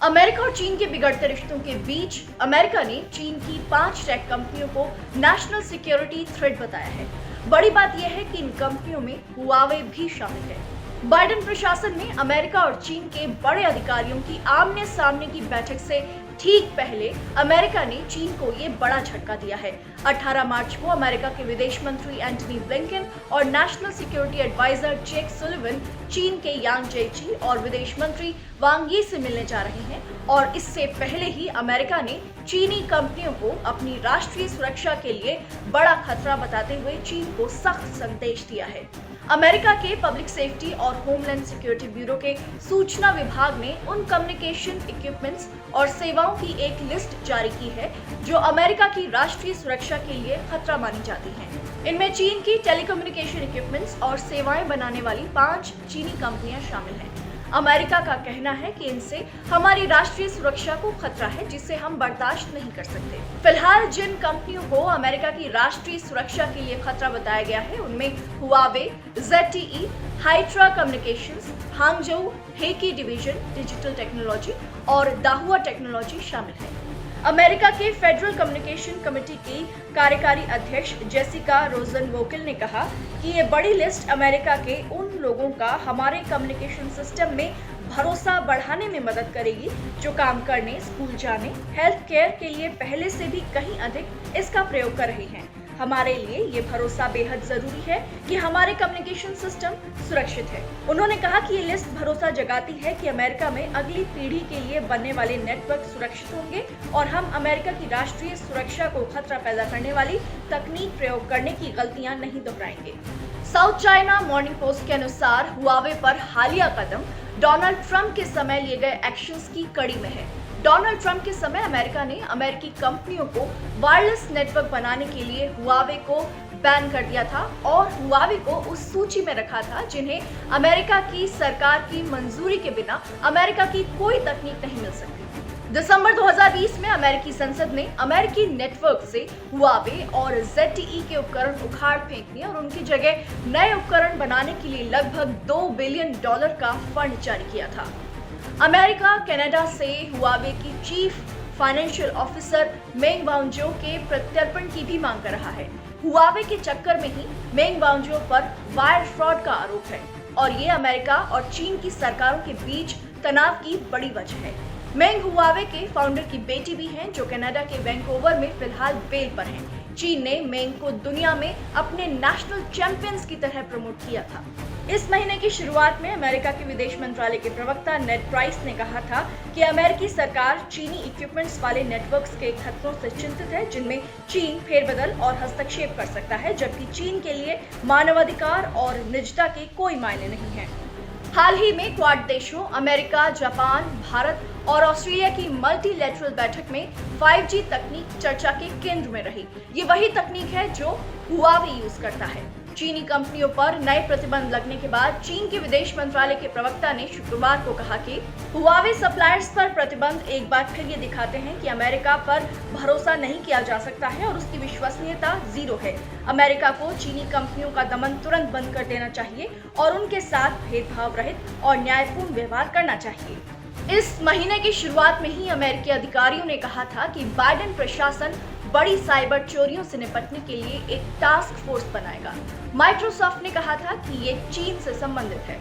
America और चीन के बिगड़ते रिश्तों के बीच अमेरिका ने चीन की 5 टेक कंपनियों को नेशनल सिक्योरिटी थ्रेट बताया है। बड़ी बात यह है कि इन कंपनियों में हुआवे भी शामिल है। बाइडेन प्रशासन ने अमेरिका और चीन के बड़े अधिकारियों की आमने सामने की बैठक से ठीक पहले अमेरिका ने चीन को ये बड़ा झटका दिया है। 18 मार्च को अमेरिका के विदेश मंत्री एंटनी ब्लिंकन और national security adviser Jake Sullivan चीन के यांग जेची और विदेश मंत्री वांग यी से मिलने जा रहे हैं और इससे पहले ही अमेरिका ने चीनी कंपनियों को अपनी राष्ट्रीय सुरक्षा के लिए बड़ा खतरा बताते हुए चीन को सख्त संदेश दिया है। अमेरिका के पब्लिक सेफ्टी और होमलैंड सिक्योरिटी ब्यूरो के सूचना विभाग ने उन कम्युनिकेशन इक्विपमेंट्स और सेवाओं की एक लिस्ट जारी की है जो अमेरिका की राष्ट्रीय सुरक्षा के लिए खतरा मानी जाती हैं। इनमें चीन की टेलीकम्युनिकेशन इक्विपमेंट्स और सेवाएं बनाने वाली 5 चीनी कंपनियां शामिल हैं। अमेरिका का कहना है कि इनसे हमारी राष्ट्रीय सुरक्षा को खतरा है जिसे हम बर्दाश्त नहीं कर सकते। फिलहाल जिन कंपनियों को अमेरिका की राष्ट्रीय सुरक्षा के लिए खतरा बताया गया है उनमें Huawei, ZTE, Hytera communications, Hangzhou, Hikvision digital technology और दाहुआ टेक्नोलॉजी शामिल है। अमेरिका के फेडरल कम्युनिकेशन कमेटी की कार्यकारी अध्यक्ष जेसिका रोजनवोकिल ने कहा कि ये बड़ी लिस्ट अमेरिका के उन लोगों का हमारे कम्युनिकेशन सिस्टम में भरोसा बढ़ाने में मदद करेगी जो काम करने, स्कूल जाने, हेल्थ केयर के लिए पहले से भी कहीं अधिक इसका प्रयोग कर रही हैं। हमारे लिए ये भरोसा बेहद जरूरी है कि हमारे कम्युनिकेशन सिस्टम सुरक्षित है। उन्होंने कहा कि ये लिस्ट भरोसा जगाती है कि अमेरिका में अगली पीढ़ी के लिए बनने वाले नेटवर्क सुरक्षित होंगे और हम अमेरिका की राष्ट्रीय सुरक्षा को खतरा पैदा करने वाली तकनीक प्रयोग करने की गलतियां नहीं दोहराएंगे। साउथ चाइना मॉर्निंग पोस्ट के अनुसार हुआवे पर हालिया कदम डोनाल्ड ट्रंप के समय लिए गए एक्शंस की कड़ी में है। डोनाल्ड ट्रंप के समय अमेरिका ने अमेरिकी कंपनियों को वायरलेस नेटवर्क बनाने के लिए हुआवे को बैन कर दिया था और हुआवे को उस सूची में रखा था जिन्हें अमेरिका की सरकार की मंजूरी के बिना अमेरिका की कोई तकनीक नहीं मिल सकती। दिसंबर 2020 में अमेरिकी संसद ने अमेरिकी नेटवर्क से हुआवे और ZTE के उपकरण उखाड़ फेंकने और उनकी जगह नए उपकरण बनाने के लिए लगभग $2 बिलियन का फंड जारी किया था। अमेरिका कनाडा से हुआवे की चीफ फाइनेंशियल ऑफिसर मेंग वांगजो के प्रत्यर्पण की भी मांग कर रहा है। हुआवे के चक्कर में ही मेंग वांगजो पर वायर फ्रॉड का आरोप है और ये अमेरिका और चीन की सरकारों के बीच तनाव की बड़ी वजह है। मेंग हुआवे के फाउंडर की बेटी भी हैं जो कनाडा के वैंकूवर में फिलहाल बेल पर हैं। चीन ने मेंग को दुनिया में अपने नेशनल चैंपियंस की तरह प्रमोट किया था। इस महीने की शुरुआत में अमेरिका के विदेश मंत्रालय के प्रवक्ता नेड प्राइस ने कहा था कि अमेरिकी सरकार चीनी इक्विपमेंट्स वाले नेटवर्क्स के खतरों से चिंतित है जिनमें चीन फेरबदल और हस्तक्षेप कर सकता है, जबकि चीन के लिए मानवाधिकार और निजता के कोई मायने नहीं है। हाल ही में क्वाड देशों अमेरिका, जापान, भारत और ऑस्ट्रेलिया की मल्टीलैटरल बैठक में 5G तकनीक चर्चा के केंद्र में रही। ये वही तकनीक है जो हुआवे यूज करता है। चीनी कंपनियों पर नए प्रतिबंध लगने के बाद चीन के विदेश मंत्रालय के प्रवक्ता ने शुक्रवार को कहा कि हुआवे सप्लायर्स पर प्रतिबंध एक बार फिर ये दिखाते हैं कि अमेरिका पर भरोसा नहीं किया जा सकता है और उसकी विश्वसनीयता जीरो है। अमेरिका को चीनी कंपनियों का दमन तुरंत बंद कर देना चाहिए और उनके साथ भेदभाव रहित और न्यायपूर्ण व्यवहार करना चाहिए। इस महीने की शुरुआत में ही अमेरिकी अधिकारियों ने कहा था कि बाइडेन प्रशासन बड़ी साइबर चोरियों से निपटने के लिए एक टास्क फोर्स बनाएगा। माइक्रोसॉफ्ट ने कहा था कि ये चीन से संबंधित है।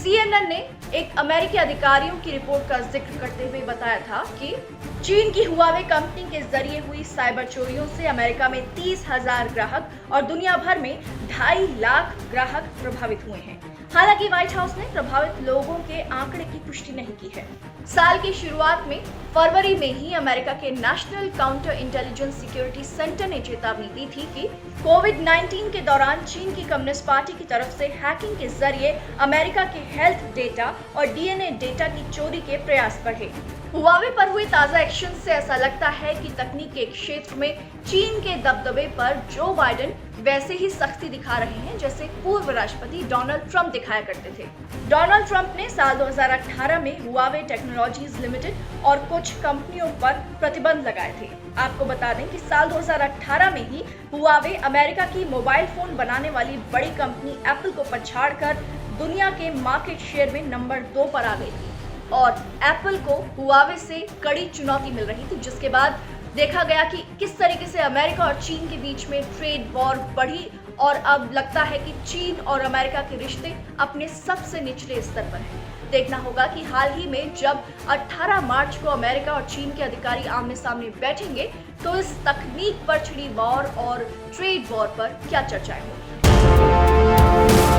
CNN ने एक अमेरिकी अधिकारियों की रिपोर्ट का जिक्र करते हुए बताया था कि चीन की हुआवे कंपनी के जरिए हुई साइबर चोरियों से अमेरिका में 30,000 ग्राहक और दुनिया भर में 2.5 लाख ग्राहक प्रभावित हुए हैं। हालांकि व्हाइट हाउस ने प्रभावित लोगों के आंकड़े की पुष्टि नहीं की है। साल की शुरुआत में फरवरी में ही अमेरिका के national counter intelligence security centre ने चेतावनी दी थी कि कोविड-19 के दौरान चीन की कम्युनिस्ट पार्टी की तरफ से हैकिंग के जरिए अमेरिका के हेल्थ डेटा और DNA डेटा की चोरी के प्रयास बढ़े। हुआवे पर हुए ताजा एक्शन से ऐसा लगता है कि तकनीक के क्षेत्र में चीन के दबदबे पर जो बाइडेन वैसे ही सख्ती दिखा रहे हैं जैसे पूर्व राष्ट्रपति डोनाल्ड ट्रंप दिखाया करते थे। डोनाल्ड ट्रंप ने साल 2018 में हुआवे टेक्नोलॉजीज लिमिटेड और कुछ कंपनियों पर प्रतिबंध लगाए थे। आपको बता दें कि साल 2018 में ही हुआवे अमेरिका की मोबाइल फोन बनाने वाली बड़ी कंपनी एप्पल को पछाड़कर दुनिया के मार्केट शेयर में नंबर 2 पर आ गई थी। और एप्पल को हुआवे से कड़ी चुनौती मिल रही थी, जिसके बाद देखा गया कि किस तरीके से अमेरिका और चीन के बीच में ट्रेड वॉर बढ़ी और अब लगता है कि चीन और अमेरिका के रिश्ते अपने सबसे निचले स्तर पर हैं। देखना होगा कि हाल ही में जब 18 मार्च को अमेरिका और चीन के अधिकारी आमने सामने बैठेंगे तो इस तकनीक पर छिड़ी वॉर और ट्रेड वॉर पर क्या चर्चाएं होंगी।